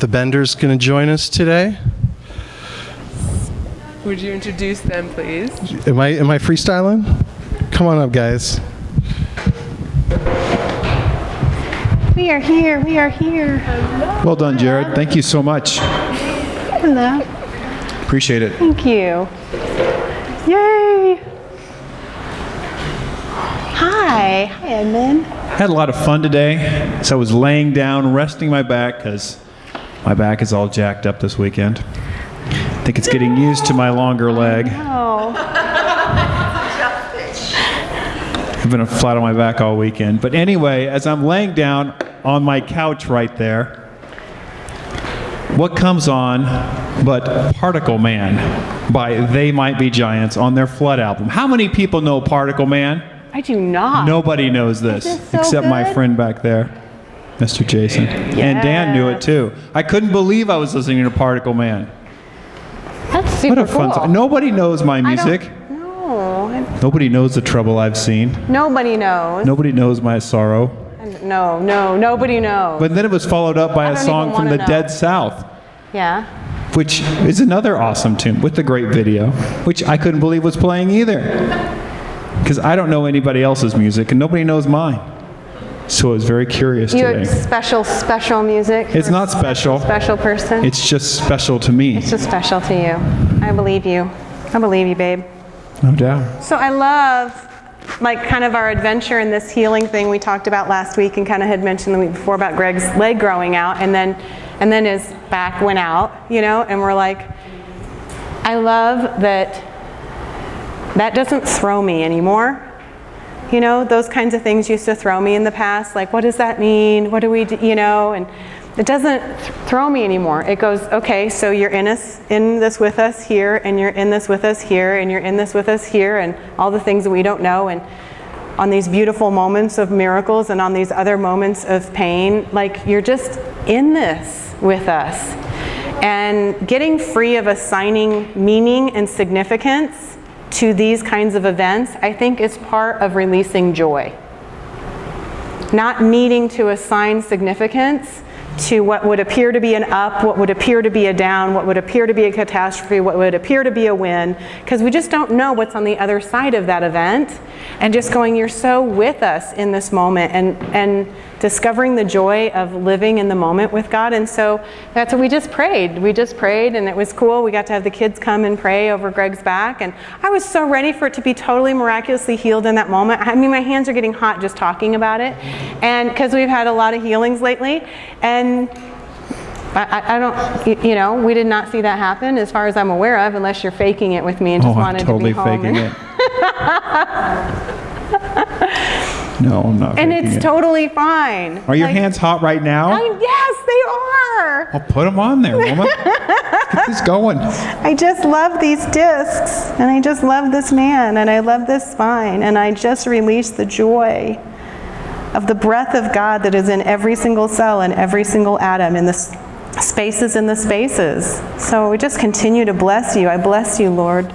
the Benders going to join us today. Would you introduce them, please? Am I freestyling? Come on up, guys. We are here. We are here. Well done, Jared. Thank you so much. Hello. Appreciate it. Thank you. Yay. Hi. Hi, Edmund. Had a lot of fun today. So I was laying down, resting my back, because my back is all jacked up this weekend. I think it's getting used to my longer leg. Oh. I've been flat on my back all weekend. But anyway, as I'm laying down on my couch right there, what comes on but Particle Man by They Might Be Giants on their Flood album? How many people know Particle Man? I do not. Nobody knows this so except my good? friend back there, Mr. Jason. And Dan knew it too. I couldn't believe I was listening to Particle Man. That's super What a fun cool. song. Nobody knows my music. No. Nobody knows the trouble I've seen. Nobody knows. Nobody knows my sorrow. No, nobody knows. But then it was followed up by I a don't song even from wanna the know. Dead South, Yeah. which is another awesome tune with a great video, which I couldn't believe was playing either. Because I don't know anybody else's music and nobody knows mine. So I was very curious You today. have special music? It's for a not special. Special person? It's just special to me. It's just special to you. I believe you. I believe you, babe. No doubt. So I love, like, kind of our adventure in this healing thing we talked about last week, and kind of had mentioned the week before about Greg's leg growing out, and then his back went out, you know, and we're like, I love that doesn't throw me anymore. You know, those kinds of things used to throw me in the past, like, what does that mean? What do we do, you know? And it doesn't throw me anymore. It goes, okay, so you're in this with us here, and you're in this with us here, and you're in this with us here, and all the things that we don't know, and on these beautiful moments of miracles and on these other moments of pain, like, you're just in this with us. And getting free of assigning meaning and significance to these kinds of events, I think, is part of releasing joy. Not needing to assign significance to what would appear to be an up, what would appear to be a down, what would appear to be a catastrophe, what would appear to be a win, because we just don't know what's on the other side of that event. And just going, you're so with us in this moment, and discovering the joy of living in the moment with God. And so that's what we just prayed. We just prayed, and it was cool. We got to have the kids come and pray over Greg's back, and I was so ready for it to be totally miraculously healed in that moment. I mean, my hands are getting hot just talking about it, and because we've had a lot of healings lately, and I don't, you know, we did not see that happen as far as I'm aware of, unless you're faking it with me and just wanted to be home. I'm totally faking it. No, I'm not And faking it's it. totally fine. Are your hands hot right now? Yes, they are. I'll put them on there, woman. Let's get this going. I just love these discs, and I just love this man, and I love this spine, and I just release the joy of the breath of God that is in every single cell and every single atom in the spaces in the spaces. So we just continue to bless you. I bless you, Lord.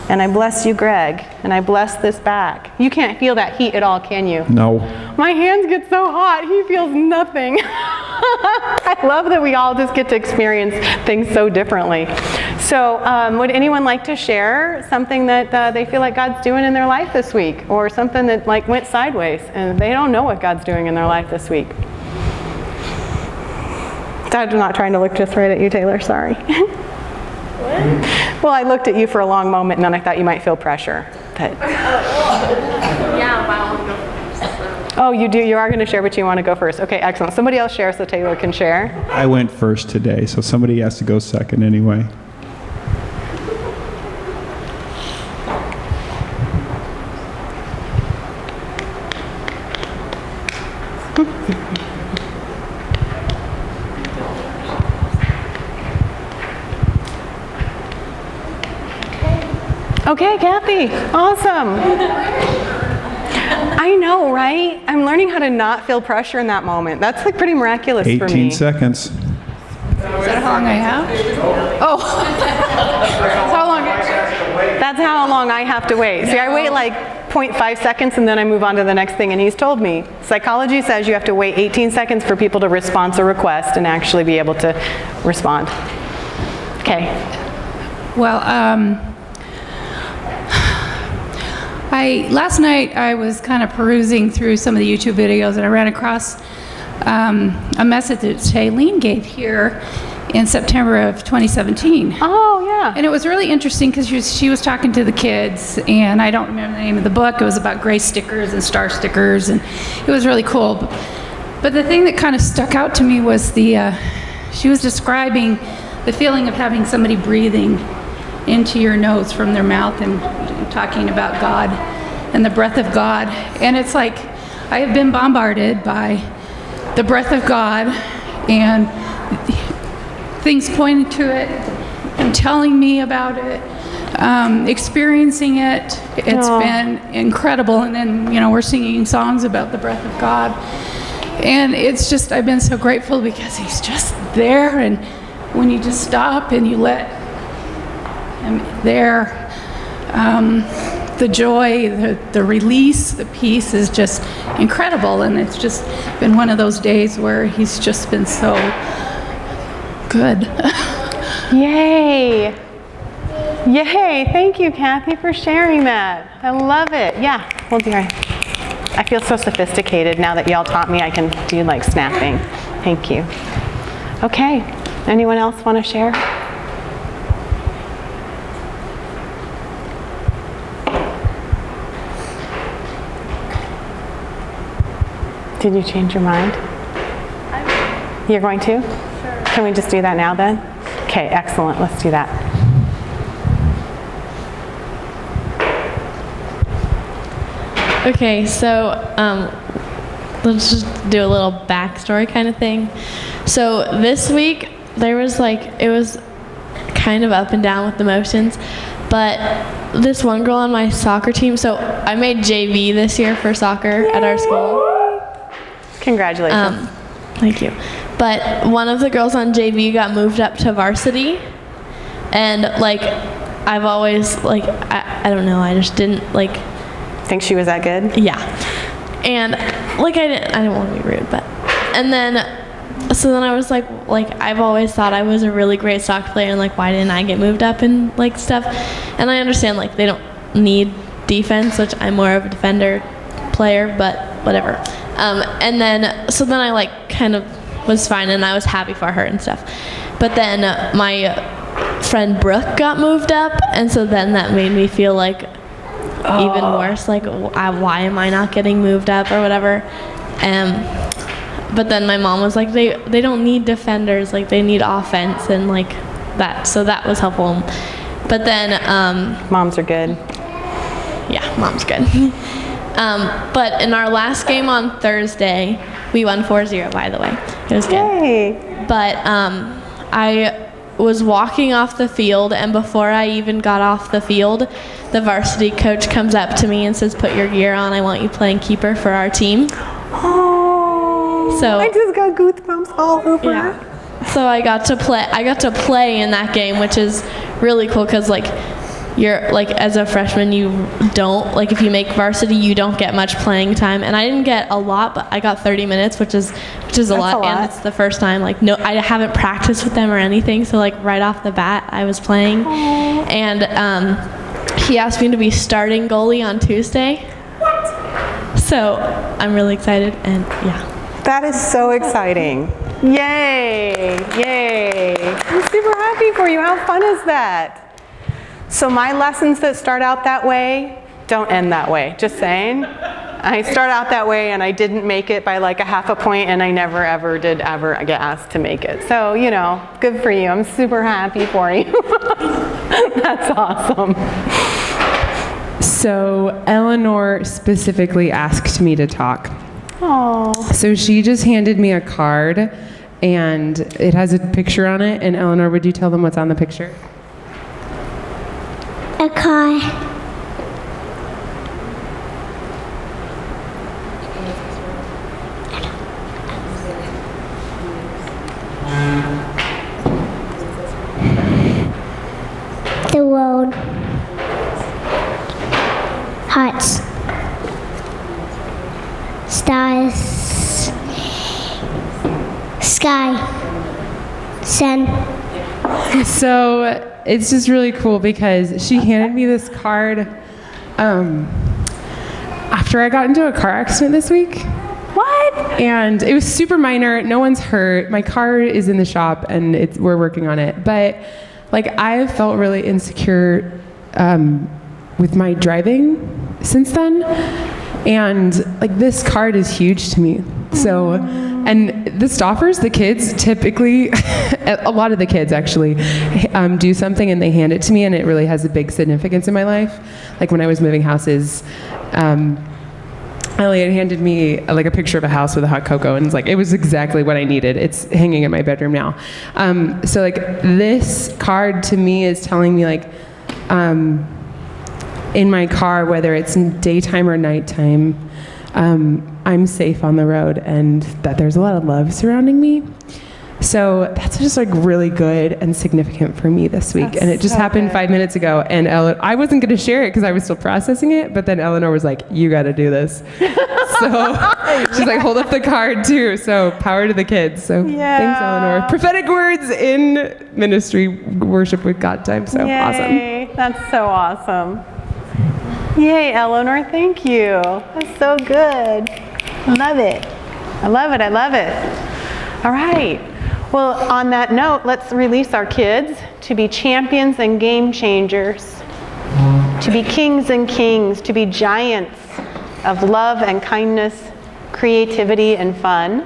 And I bless you, Greg. And I bless this back. You can't feel that heat at all, can you? No. My hands get so hot, he feels nothing. I love that we all just get to experience things so differently. So would anyone like to share something that they feel like God's doing in their life this week? Or something that like went sideways and they don't know what God's doing in their life this week? I'm not trying to look just right at you, Taylor, sorry. Well, I looked at you for a long moment and then I thought you might feel pressure. But... Yeah, but I want to go first. Oh, you do? You are going to share, but you want to go first. Okay, excellent. Somebody else share so Taylor can share. I went first today, so somebody has to go second anyway. Okay, Kathy. Awesome. I know, right? I'm learning how to not feel pressure in that moment. That's like pretty miraculous for me. 18 seconds. Is that how long I have? Oh. That's how long I have to wait. See, I wait like 0.5 seconds and then I move on to the next thing. And he's told me, psychology says you have to wait 18 seconds for people to respond to a request and actually be able to respond. Okay. Well, last night I was kind of perusing through some of the YouTube videos and I ran across a message that Shailene gave here in September of 2017. Oh, yeah. And it was really interesting because she was talking to the kids, and I don't remember the name of the book. It was about gray stickers and star stickers, and it was really cool. But the thing that kind of stuck out to me was she was describing the feeling of having somebody breathing into your nose from their mouth and talking about God and the breath of God. And it's like I have been bombarded by the breath of God and things pointing to it and telling me about it, experiencing it. It's been incredible. And then, we're singing songs about the breath of God. And it's just, I've been so grateful because he's just there. And when you just stop and you let him there, the joy, the release, the peace is just incredible. And it's just been one of those days where he's just been so good. Yay. Yay. Thank you, Kathy, for sharing that. I love it. Yeah, we'll do right. I feel so sophisticated now that y'all taught me I can do like snapping. Thank you. Okay. Anyone else want to share? Did you change your mind? You're going to? Sure. Can we just do that now then? Okay, excellent. Let's do that. Okay, so let's just do a little backstory kind of thing. So this week, it was kind of up and down with emotions, but this one girl on my soccer team, so I made JV this year for soccer at our school. Congratulations. Thank you. But one of the girls on JV got moved up to varsity, and I've always I don't know, I just didn't Think she was that good? Yeah. And I didn't want to be rude, but and then I was I've always thought I was a really great soccer player, and why didn't I get moved up and stuff? And I understand they don't need defense, which I'm more of a defender player, but whatever. And then I kind of was fine, and I was happy for her and stuff. But then my friend Brooke got moved up, and so then that made me feel even worse. Why am I not getting moved up or whatever? But then my mom was like, they don't need defenders, they need offense and that. So that was helpful. But then moms are good. Yeah, mom's good. But in our last game on Thursday, we won 4-0, by the way. It was good. Yay. But I was walking off the field, and before I even got off the field, the varsity coach comes up to me and says, "Put your gear on. I want you playing keeper for our team." Oh, So I just got goosebumps all over. Yeah. So I got to play in that game, which is really cool because you're as a freshman, you don't if you make varsity, you don't get much playing time, and I didn't get a lot, but I got 30 minutes, which is a lot, and it's the first time no, I haven't practiced with them or anything, so right off the bat I was playing. Aww. And he asked me to be starting goalie on Tuesday. What? So I'm really excited, and yeah. That is so exciting. Yay, yay. I'm super happy for you. How fun is that? So my lessons that start out that way don't end that way, just saying. I start out that way and I didn't make it by a half a point, and I never ever did get asked to make it. So, good for you. I'm super happy for you. That's awesome. So Eleanor specifically asked me to talk. Oh. So she just handed me a card, and it has a picture on it. And Eleanor, would you tell them what's on the picture? A car. The road. Huts. Sky. Sun. So it's just really cool because she handed me this card after I got into a car accident this week. What? And it was super minor. No one's hurt. My car is in the shop, and we're working on it. But like, I felt really insecure with my driving since then. And like, this card is huge to me. So, and the Stoffers, the kids typically, a lot of the kids actually, do something and they hand it to me, and it really has a big significance in my life. Like when I was moving houses, Elliot handed me like a picture of a house with a hot cocoa, and it's like, it was exactly what I needed. It's hanging in my bedroom now. So like, this card to me is telling me like, in my car, whether it's daytime or nighttime, I'm safe on the road, and that there's a lot of love surrounding me. So that's just like really good and significant for me this week. That's and it just so happened good. 5 minutes ago, and I wasn't going to share it because I was still processing it, but then Eleanor was like, you got to do this. So she's like, hold up the card too. So power to the kids. So thanks, Eleanor. Prophetic words in ministry, worship with God time. So awesome. Yay. That's so awesome. Yay, Eleanor, thank you. That's so good. Love it. I love it, I love it. All right. Well, on that note, let's release our kids to be champions and game changers, to be kings and kings, to be giants of love and kindness, creativity and fun.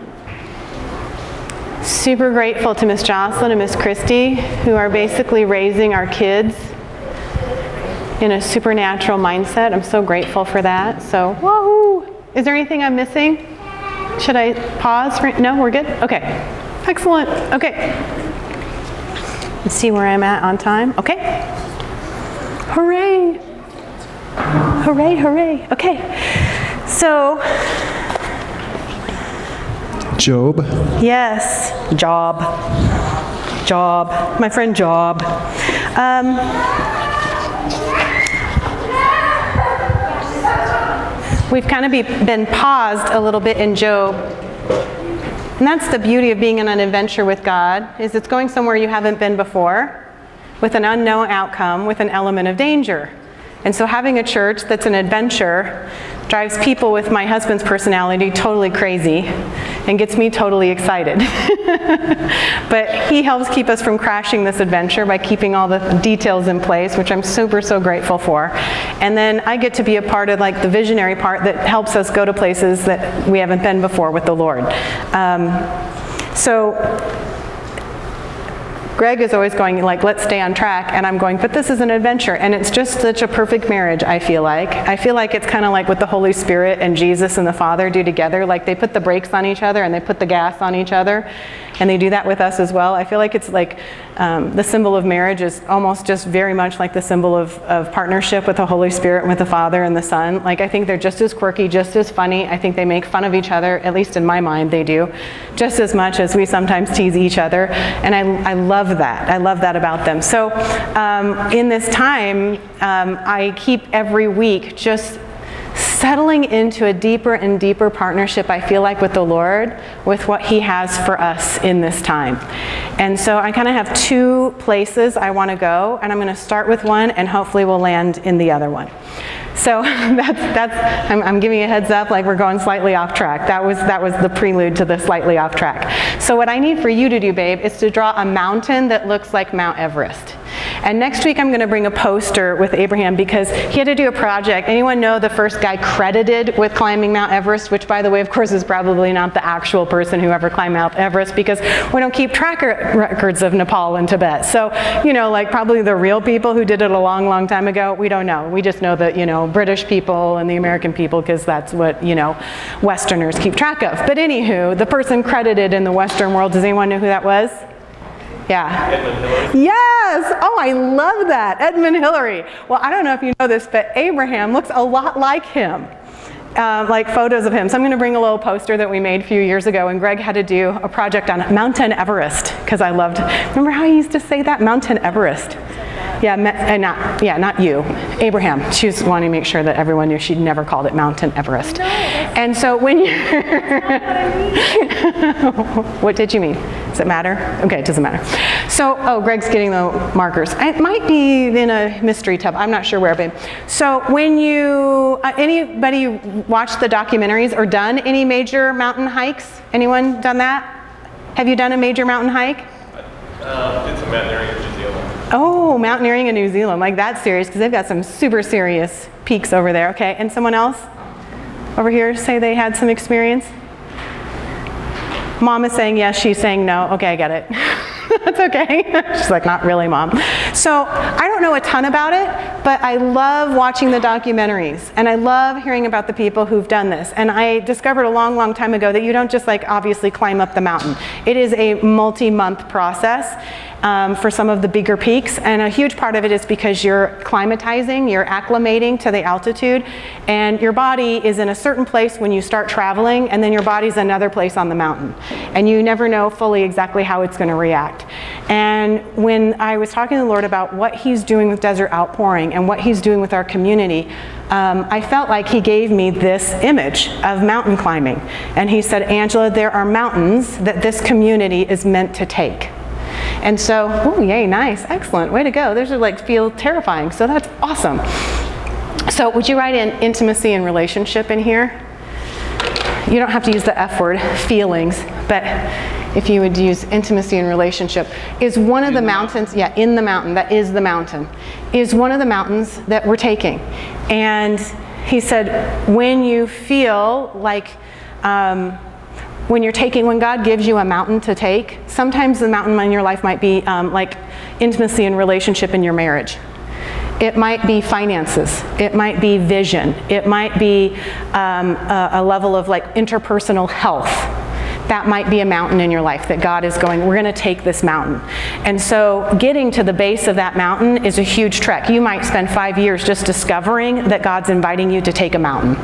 Super grateful to Miss Jocelyn and Miss Christy, who are basically raising our kids in a supernatural mindset. I'm so grateful for that. So, woohoo! Is there anything I'm missing? Should I pause? No, we're good? Okay. Excellent. Okay. Let's see where I'm at on time. Okay. Hooray. Hooray, hooray. Okay. So, Job. yes, Job. My friend Job. We've kind of been paused a little bit in Job. And that's the beauty of being on an adventure with God, is it's going somewhere you haven't been before, with an unknown outcome, with an element of danger. And so having a church that's an adventure drives people with my husband's personality totally crazy and gets me totally excited. But he helps keep us from crashing this adventure by keeping all the details in place, which I'm so grateful for. And then I get to be a part of like the visionary part that helps us go to places that we haven't been before with the Lord. So Greg is always going like, let's stay on track, and I'm going, but this is an adventure, and it's just such a perfect marriage, I feel like. I feel like it's kind of like what the Holy Spirit and Jesus and the Father do together, like they put the brakes on each other and they put the gas on each other, and they do that with us as well. I feel like it's like the symbol of marriage is almost just very much like the symbol of partnership with the Holy Spirit and with the Father and the Son. Like I think they're just as quirky, just as funny. I think they make fun of each other, at least in my mind they do, just as much as we sometimes tease each other, and I love that. I love that about them. So in this time, I keep every week just settling into a deeper and deeper partnership, I feel like, with the Lord, with what He has for us in this time. And so I kind of have two places I want to go, and I'm going to start with one, and hopefully we'll land in the other one. So I'm giving a heads up, like we're going slightly off track. That was the prelude to the slightly off track. So what I need for you to do, babe, is to draw a mountain that looks like Mount Everest. And next week I'm going to bring a poster with Abraham because he had to do a project. Anyone know the first guy credited with climbing Mount Everest, which by the way, of course, is probably not the actual person who ever climbed Mount Everest because we don't keep records of Nepal and Tibet. So, you know, like probably the real people who did it a long, long time ago, we don't know. We just know that, you know, British people and the American people because that's what, you know, Westerners keep track of. But anywho, the person credited in the Western world, does anyone know who that was? Yeah. Edmund Hillary. Yes! Oh, I love that. Edmund Hillary. Well, I don't know if you know this, but Abraham looks a lot like him. Like photos of him. So I'm going to bring a little poster that we made a few years ago, and Greg had to do a project on Mountain Everest, because I loved, remember how he used to say that? Mountain Everest. not you, Abraham. She was wanting to make sure that everyone knew she'd never called it Mountain Everest. And so when you, what did you mean? Does it matter? Okay, it doesn't matter. So, Greg's getting the markers. It might be in a mystery tub. I'm not sure where, babe. So when you, anybody watched the documentaries or done any major mountain hikes? Anyone done that? Have you done a major mountain hike? Did some mountaineering in New Zealand. Oh, mountaineering in New Zealand. Like, that's serious because they've got some super serious peaks over there. Okay, and someone else over here say they had some experience? Mom is saying yes, she's saying no. Okay, I get it. That's okay. She's like, not really, Mom. So I don't know a ton about it, but I love watching the documentaries, and I love hearing about the people who've done this. And I discovered a long, long time ago that you don't just like obviously climb up the mountain. It is a multi-month process for some of the bigger peaks, and a huge part of it is because you're climatizing, you're acclimating to the altitude, and your body is in a certain place when you start traveling, and then your body's another place on the mountain. And you never know fully exactly how it's going to react. And when I was talking to the Lord about what He's doing with Desert Outpouring and what He's doing with our community, I felt like He gave me this image of mountain climbing. And He said, Angela, there are mountains that this community is meant to take. And so, oh, yay, nice, excellent, way to go. Those are like feel terrifying, so that's awesome. So would you write in intimacy and relationship in here? You don't have to use the F word, feelings, but if you would use intimacy and relationship, is one of the mountains, in the mountain, that is the mountain, is one of the mountains that we're taking. And he said, when you feel like, when God gives you a mountain to take, sometimes the mountain in your life might be like intimacy and relationship in your marriage. It might be finances. It might be vision. It might be a level of like interpersonal health. That might be a mountain in your life that God is going, we're going to take this mountain. And so getting to the base of that mountain is a huge trek. You might spend 5 years just discovering that God's inviting you to take a mountain.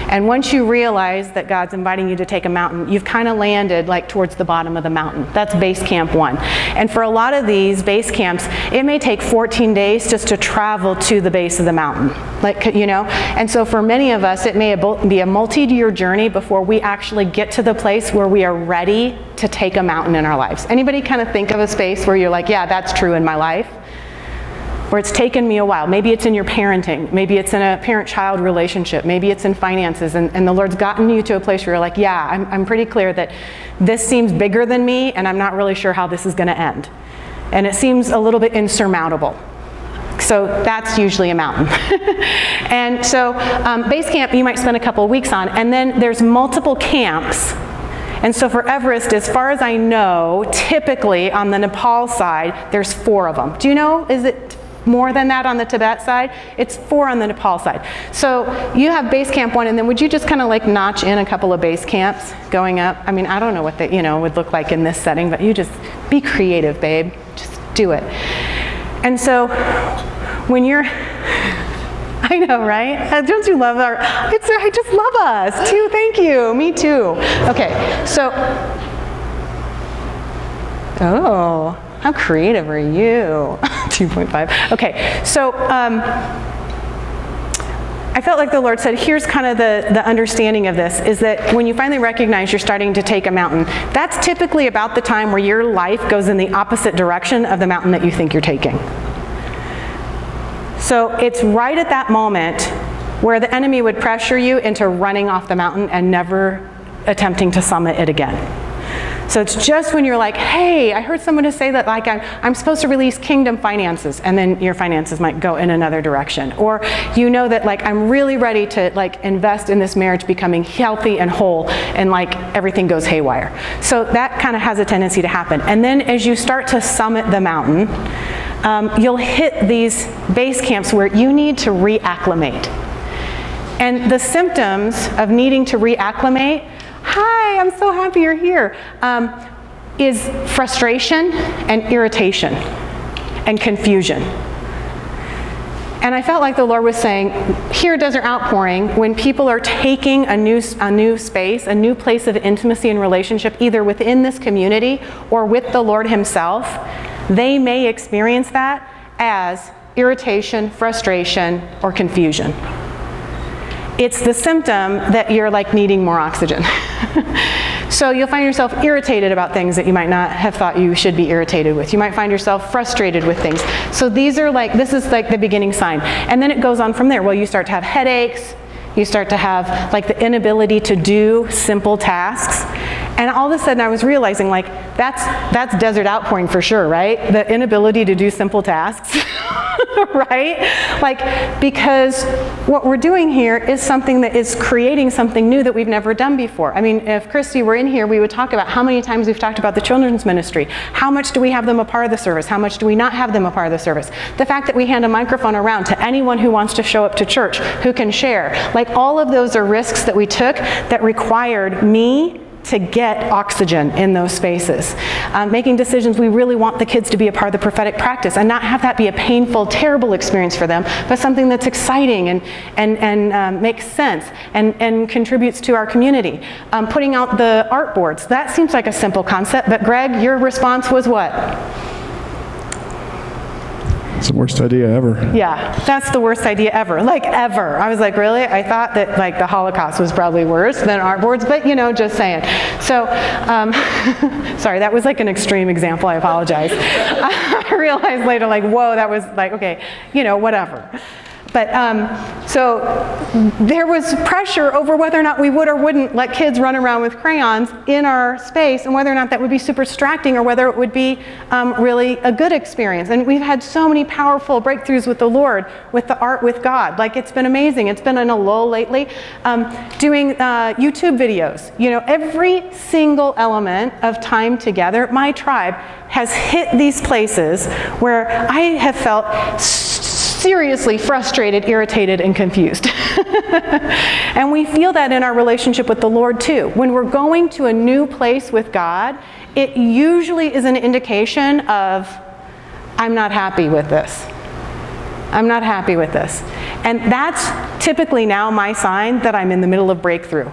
And once you realize that God's inviting you to take a mountain, you've kind of landed like towards the bottom of the mountain. That's base camp 1. And for a lot of these base camps, it may take 14 days just to travel to the base of the mountain. And so for many of us, it may be a multi-year journey before we actually get to the place where we are ready to take a mountain in our lives. Anybody kind of think of a space where you're like, yeah, that's true in my life? Where it's taken me a while. Maybe it's in your parenting. Maybe it's in a parent-child relationship. Maybe it's in finances. And the Lord's gotten you to a place where you're like, yeah, I'm pretty clear that this seems bigger than me, and I'm not really sure how this is going to end. And it seems a little bit insurmountable. So that's usually a mountain. And so base camp you might spend a couple of weeks on, and then there's multiple camps. And so for Everest, as far as I know, typically on the Nepal side, there's 4 of them. Do you know, is it more than that on the Tibet side? It's 4 on the Nepal side. So you have base camp 1, and then would you just kind of like notch in a couple of base camps going up? I mean, I don't know what they would look like in this setting, but you just be creative, babe. Just do it. And so when you're, I know, right? Don't you love I just love us too. Thank you. Me too. Okay, so, oh, how creative are you? 2.5. Okay, so I felt like the Lord said, here's kind of the understanding of this, is that when you finally recognize you're starting to take a mountain, that's typically about the time where your life goes in the opposite direction of the mountain that you think you're taking. So it's right at that moment where the enemy would pressure you into running off the mountain and never attempting to summit it again. So it's just when you're like, hey, I heard someone say that like I'm supposed to release kingdom finances, and then your finances might go in another direction. Or you know that like I'm really ready to like invest in this marriage becoming healthy and whole, and like everything goes haywire. So that kind of has a tendency to happen. And then as you start to summit the mountain, you'll hit these base camps where you need to reacclimate. And the symptoms of needing to reacclimate, hi, I'm so happy you're here, is frustration and irritation and confusion. And I felt like the Lord was saying, here at Desert Outpouring, when people are taking a new space, a new place of intimacy and relationship, either within this community or with the Lord Himself, they may experience that as irritation, frustration, or confusion. It's the symptom that you're like needing more oxygen. So you'll find yourself irritated about things that you might not have thought you should be irritated with. You might find yourself frustrated with things. So this is like the beginning sign. And then it goes on from there. Well, you start to have headaches. You start to have like the inability to do simple tasks. And all of a sudden I was realizing like that's desert outpouring for sure, right? The inability to do simple tasks. Right? Like, because what we're doing here is something that is creating something new that we've never done before. I mean, if Christy were in here, we would talk about how many times we've talked about the children's ministry. How much do we have them a part of the service? How much do we not have them a part of the service? The fact that we hand a microphone around to anyone who wants to show up to church, who can share. Like, all of those are risks that we took that required me to get oxygen in those spaces. Making decisions, we really want the kids to be a part of the prophetic practice and not have that be a painful, terrible experience for them, but something that's exciting and makes sense and contributes to our community. Putting out the art boards, that seems like a simple concept, but Greg, your response was what? It's the worst idea ever. Yeah, that's the worst idea ever. Like, ever. I was like, really? I thought that like the Holocaust was probably worse than art boards, but you know, just saying. So, sorry, that was like an extreme example. I apologize. I realized later, like, whoa, that was like, okay, you know, whatever. But so there was pressure over whether or not we would or wouldn't let kids run around with crayons in our space, and whether or not that would be super distracting or whether it would be really a good experience. And we've had so many powerful breakthroughs with the Lord, with the art with God. Like, it's been amazing. It's been in a lull lately. Doing YouTube videos. You know, every single element of time together, my tribe has hit these places where I have felt seriously frustrated, irritated, and confused. And we feel that in our relationship with the Lord too. When we're going to a new place with God, it usually is an indication of, I'm not happy with this. I'm not happy with this. And that's typically now my sign that I'm in the middle of breakthrough.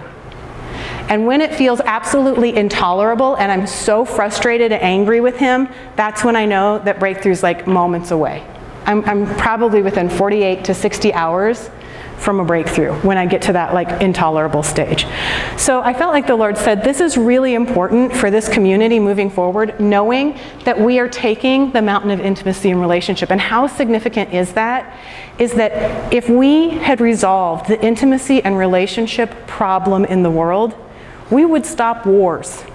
And when it feels absolutely intolerable and I'm so frustrated and angry with him, that's when I know that breakthrough's like moments away. I'm probably within 48 to 60 hours from a breakthrough when I get to that like intolerable stage. So I felt like the Lord said, this is really important for this community moving forward, knowing that we are taking the mountain of intimacy and relationship. And how significant is that? Is that if we had resolved the intimacy and relationship problem in the world, we would stop wars.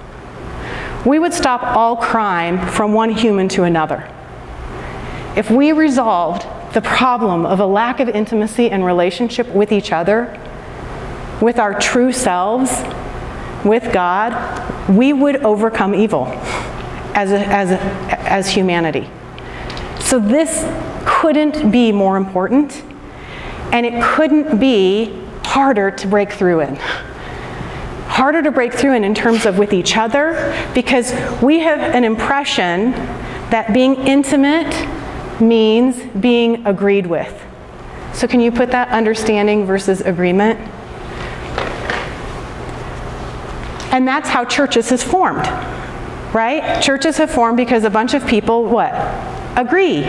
We would stop all crime from one human to another. If we resolved the problem of a lack of intimacy and relationship with each other, with our true selves, with God, we would overcome evil as humanity. So this couldn't be more important, and it couldn't be harder to break through in. Harder to break through in terms of with each other, because we have an impression that being intimate means being agreed with. So can you put that understanding versus agreement? And that's how churches has formed, right? Churches have formed because a bunch of people, what? Agree.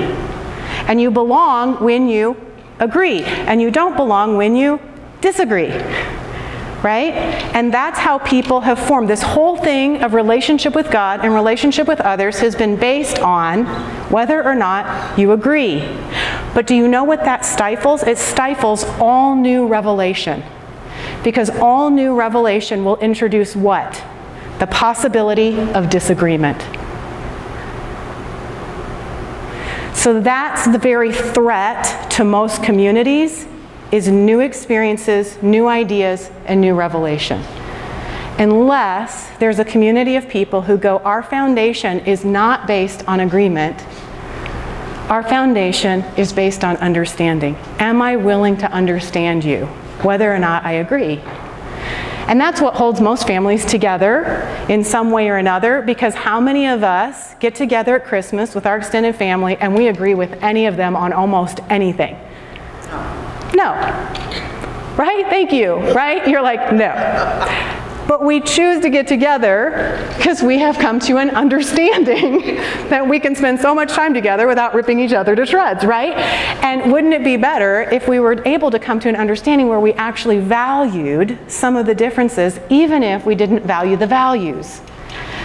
And you belong when you agree. And you don't belong when you disagree. Right? And that's how people have formed. This whole thing of relationship with God and relationship with others has been based on whether or not you agree. But do you know what that stifles? It stifles all new revelation. Because all new revelation will introduce what? The possibility of disagreement. So that's the very threat to most communities, is new experiences, new ideas, and new revelation. Unless there's a community of people who go, our foundation is not based on agreement. Our foundation is based on understanding. Am I willing to understand you, whether or not I agree? And that's what holds most families together in some way or another, because how many of us get together at Christmas with our extended family and we agree with any of them on almost anything? No. Right? Thank you. Right? You're like, no. But we choose to get together because we have come to an understanding that we can spend so much time together without ripping each other to shreds, right? And wouldn't it be better if we were able to come to an understanding where we actually valued some of the differences, even if we didn't value the values?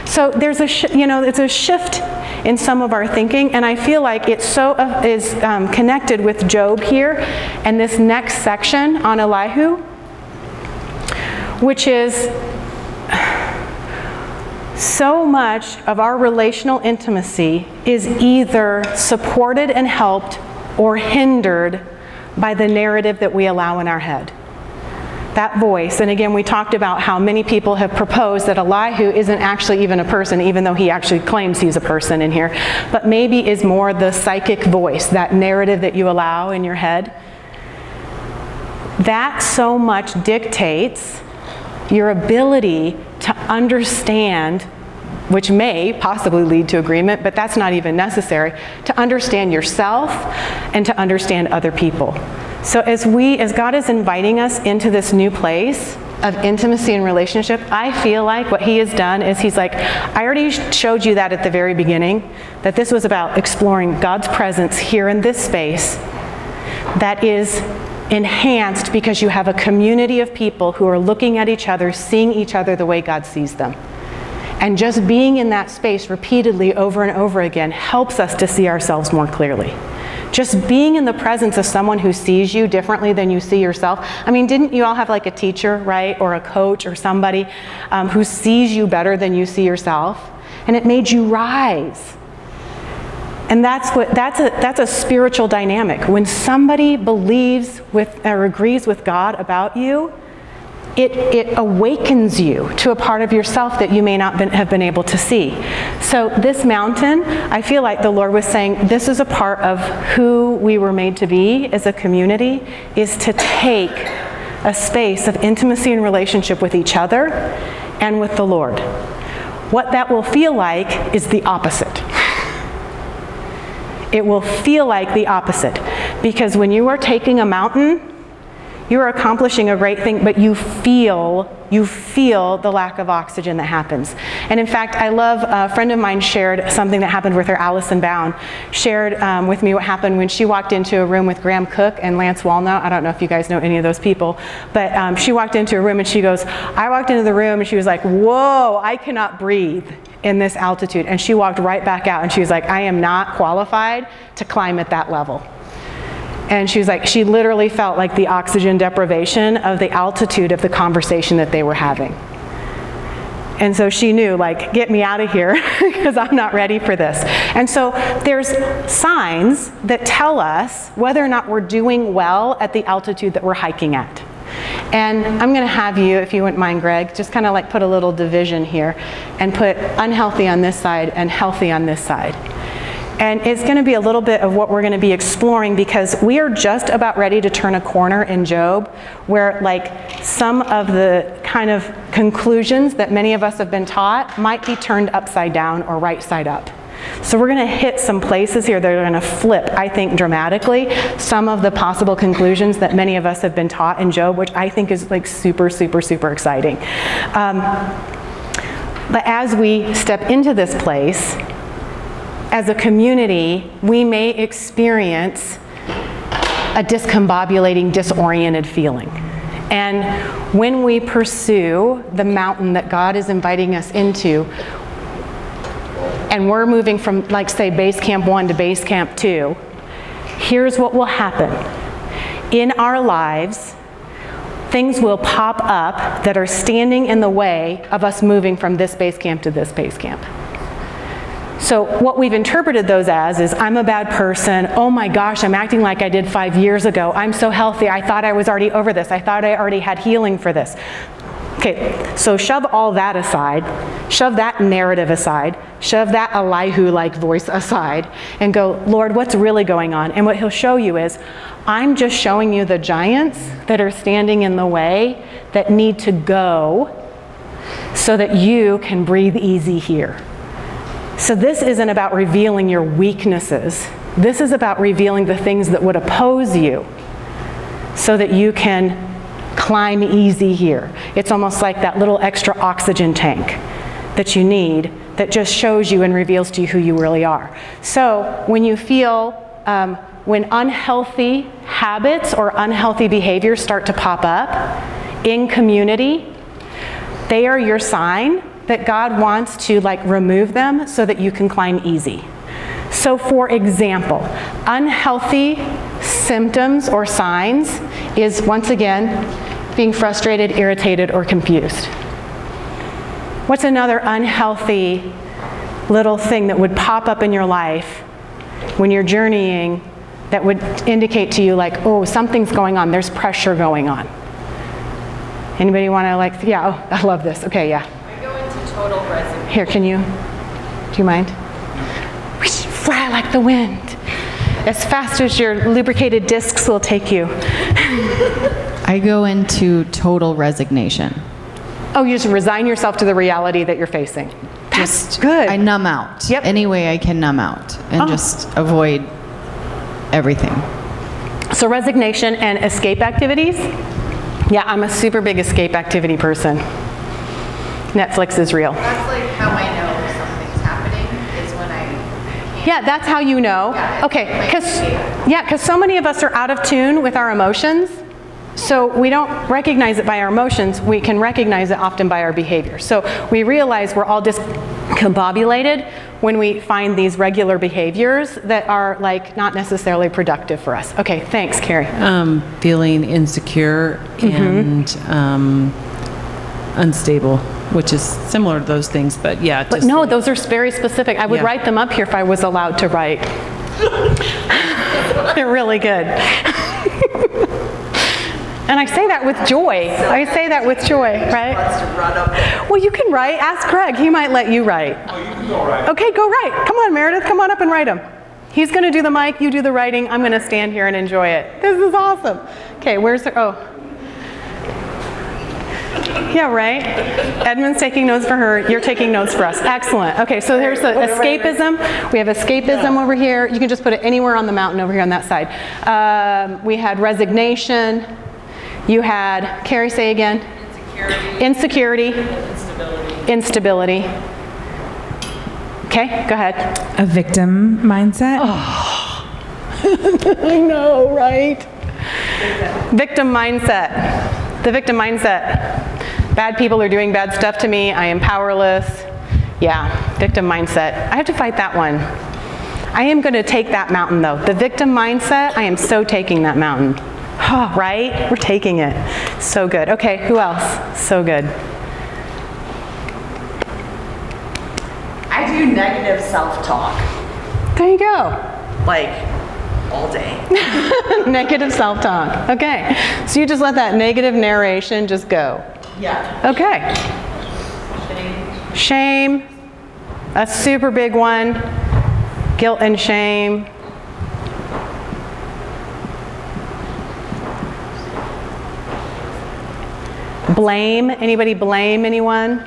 So there's it's a shift in some of our thinking, and I feel like it is connected with Job here and this next section on Elihu, which is so much of our relational intimacy is either supported and helped or hindered by the narrative that we allow in our head. That voice, and again, we talked about how many people have proposed that Elihu isn't actually even a person, even though he actually claims he's a person in here, but maybe is more the psychic voice, that narrative that you allow in your head. That so much dictates your ability to understand, which may possibly lead to agreement, but that's not even necessary, to understand yourself and to understand other people. So as God is inviting us into this new place of intimacy and relationship, I feel like what he has done is he's like, I already showed you that at the very beginning, that this was about exploring God's presence here in this space that is enhanced because you have a community of people who are looking at each other, seeing each other the way God sees them. And just being in that space repeatedly over and over again helps us to see ourselves more clearly. Just being in the presence of someone who sees you differently than you see yourself. I mean, didn't you all have like a teacher, right? Or a coach or somebody who sees you better than you see yourself? And it made you rise. And that's a spiritual dynamic. When somebody believes with or agrees with God about you, it awakens you to a part of yourself that you may not have been able to see. So this mountain, I feel like the Lord was saying, this is a part of who we were made to be as a community, is to take a space of intimacy and relationship with each other and with the Lord. What that will feel like is the opposite. It will feel like the opposite. Because when you are taking a mountain, you are accomplishing a great thing, but you feel the lack of oxygen that happens. And in fact, I love, a friend of mine shared something that happened with her, Allison Bound, shared with me what happened when she walked into a room with Graham Cook and Lance Wallnau. I don't know if you guys know any of those people, but she walked into a room and she goes, I walked into the room and she was like, whoa, I cannot breathe in this altitude. And she walked right back out and she was like, I am not qualified to climb at that level. And she was like, she literally felt like the oxygen deprivation of the altitude of the conversation that they were having. And so she knew, like, get me out of here because I'm not ready for this. And so there's signs that tell us whether or not we're doing well at the altitude that we're hiking at. And I'm going to have you, if you wouldn't mind, Greg, just kind of like put a little division here and put unhealthy on this side and healthy on this side. And it's going to be a little bit of what we're going to be exploring because we are just about ready to turn a corner in Job where like some of the kind of conclusions that many of us have been taught might be turned upside down or right side up. So we're going to hit some places here that are going to flip, I think, dramatically some of the possible conclusions that many of us have been taught in Job, which I think is like super, super, super exciting. But as we step into this place, as a community, we may experience a discombobulating, disoriented feeling. And when we pursue the mountain that God is inviting us into, and we're moving from, like, say, base camp 1 to base camp 2, here's what will happen. In our lives, things will pop up that are standing in the way of us moving from this base camp to this base camp. So what we've interpreted those as is, I'm a bad person, oh my gosh, I'm acting like I did 5 years ago, I'm so healthy, I thought I was already over this, I thought I already had healing for this. Okay, so shove all that aside, shove that narrative aside, shove that Elihu-like voice aside, and go, Lord, what's really going on? And what he'll show you is, I'm just showing you the giants that are standing in the way that need to go so that you can breathe easy here. So this isn't about revealing your weaknesses. This is about revealing the things that would oppose you so that you can climb easy here. It's almost like that little extra oxygen tank that you need that just shows you and reveals to you who you really are. So when you feel, when unhealthy habits or unhealthy behaviors start to pop up in community, they are your sign that God wants to like remove them so that you can climb easy. So for example, unhealthy symptoms or signs is, once again, being frustrated, irritated, or confused. What's another unhealthy little thing that would pop up in your life when you're journeying that would indicate to you like, oh, something's going on, there's pressure going on? Anybody want to like, yeah, oh, I love this. Okay, yeah. I go into total resignation. Here, do you mind? Fly like the wind, as fast as your lubricated discs will take you. I go into total resignation. Oh, you just resign yourself to the reality that you're facing. That's good. I numb out. Yep. Any way I can numb out and just avoid everything. So resignation and escape activities. Yeah, I'm a super big escape activity person. Netflix is real. That's like how I know something's happening is when I can't. Yeah, that's how you know. Yeah, Okay, because so many of us are out of tune with our emotions. So we don't recognize it by our emotions, we can recognize it often by our behavior. So we realize we're all discombobulated when we find these regular behaviors that are like not necessarily productive for us. Okay, thanks, Carrie. Feeling insecure and unstable, which is similar to those things, but yeah. But no, those are very specific. I would write them up here if I was allowed to write. They're really good. And I say that with joy. I say that with joy, right? Well, you can write. Ask Greg. He might let you write. Oh, you can go right. Okay, go write. Come on, Meredith. Come on up and write them. He's going to do the mic. You do the writing. I'm going to stand here and enjoy it. This is awesome. Okay, where's the... Oh. Yeah, right? Edmund's taking notes for her. You're taking notes for us. Excellent. Okay, so here's the escapism. We have escapism over here. You can just put it anywhere on the mountain over here on that side. We had resignation. You had, Carrie, say again. Insecurity. Instability. Okay, go ahead. A victim mindset. Oh. I know, right? Victim mindset. The victim mindset. Bad people are doing bad stuff to me. I am powerless. Yeah, victim mindset. I have to fight that one. I am going to take that mountain, though. The victim mindset, I am so taking that mountain. Oh, right? We're taking it. So good. Okay, who else? So good. I do negative self-talk. There you go. Like, all day. Negative self-talk. Okay. So you just let that negative narration just go. Yeah. Okay. Shame. A super big one. Guilt and shame. Blame. Anybody blame anyone?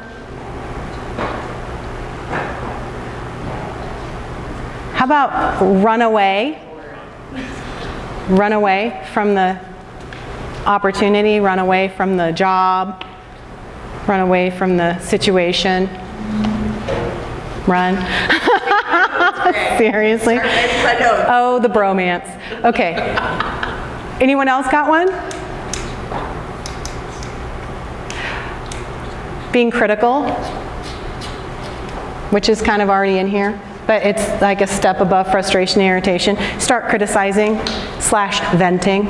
How about run away? Run away from the opportunity, run away from the job, run away from the situation. Run. Seriously? Oh, the bromance. Okay. Anyone else got one? Being critical, which is kind of already in here, but it's like a step above frustration and irritation. Start criticizing / venting.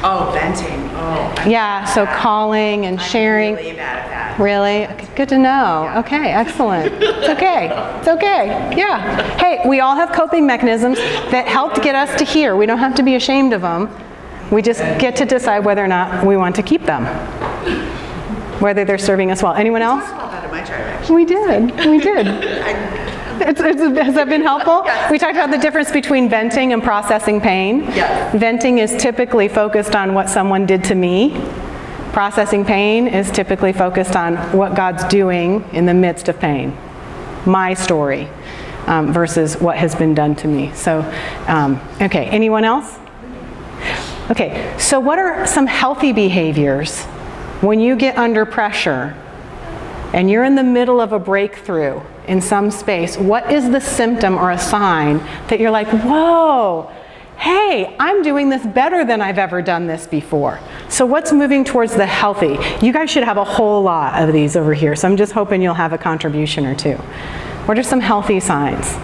Oh, venting. Oh. Yeah, so calling and sharing. I'm really bad at that. Really? Okay, good to know. Yeah. Okay, excellent. It's okay. It's okay. Yeah. Hey, we all have coping mechanisms that helped get us to here. We don't have to be ashamed of them. We just get to decide whether or not we want to keep them. Whether they're serving us well. Anyone else? We talked about that in my tribe, actually. We did. We did. Has that been helpful? Yes. We talked about the difference between venting and processing pain. Yes. Venting is typically focused on what someone did to me. Processing pain is typically focused on what God's doing in the midst of pain. My story versus what has been done to me. So, okay, anyone else? Okay, so what are some healthy behaviors when you get under pressure and you're in the middle of a breakthrough in some space? What is the symptom or a sign that you're like, whoa, hey, I'm doing this better than I've ever done this before? So what's moving towards the healthy? You guys should have a whole lot of these over here, so I'm just hoping you'll have a contribution or two. What are some healthy signs?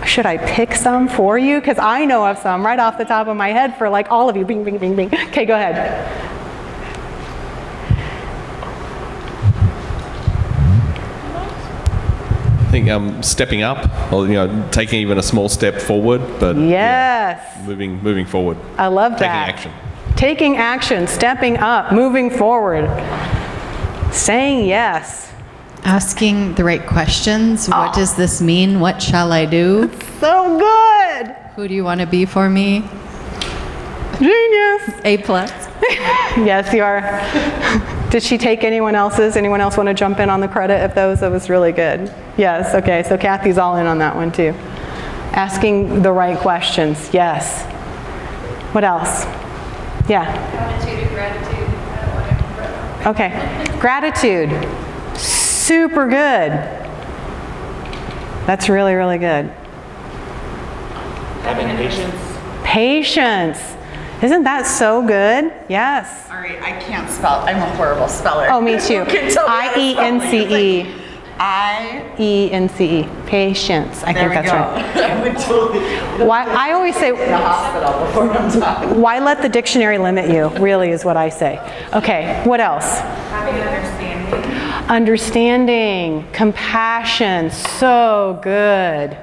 Should I pick some for you? Because I know of some right off the top of my head for like all of you. Bing, bing, bing, bing. Okay, go ahead. I think stepping up, or taking even a small step forward, but yes, moving forward. I love that. Taking action. Taking action, stepping up, moving forward, saying yes. Asking the right questions. What does this mean? What shall I do? So good. Who do you want to be for me? Genius. A+. Yes, you are. Did she take anyone else's? Anyone else want to jump in on the credit of those? That was really good. Yes, okay, so Kathy's all in on that one too. Asking the right questions, yes. What else? Yeah. Gratitude and gratitude. Okay, gratitude. Super good. That's really, really good. Having patience. Patience. Isn't that so good? Yes. All right, I can't spell. I'm a horrible speller. Oh, me too. I-E-N-C-E. I-E-N-C-E. Patience. I think that's right. I would totally Why, I always say, in the hospital before I'm talking. why let the dictionary limit you, really is what I say. Okay, what else? Having understanding. Understanding, compassion, so good.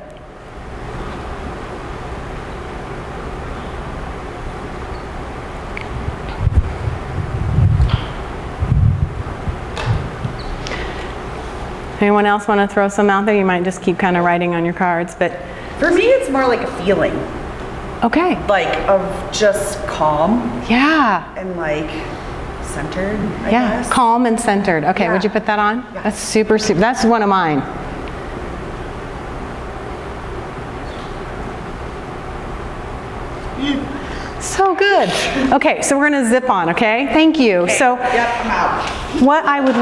Anyone else want to throw some out there? You might just keep kind of writing on your cards, but. For me, it's more like a feeling. Okay. Like of just calm Yeah. and like centered, I Yeah, guess. calm and centered. Okay, Yeah. would you put that on? Yeah. That's super, that's one of mine. So good. Okay, so we're gonna zip on, okay? Thank you. Okay. So Yep, I'm out. what I would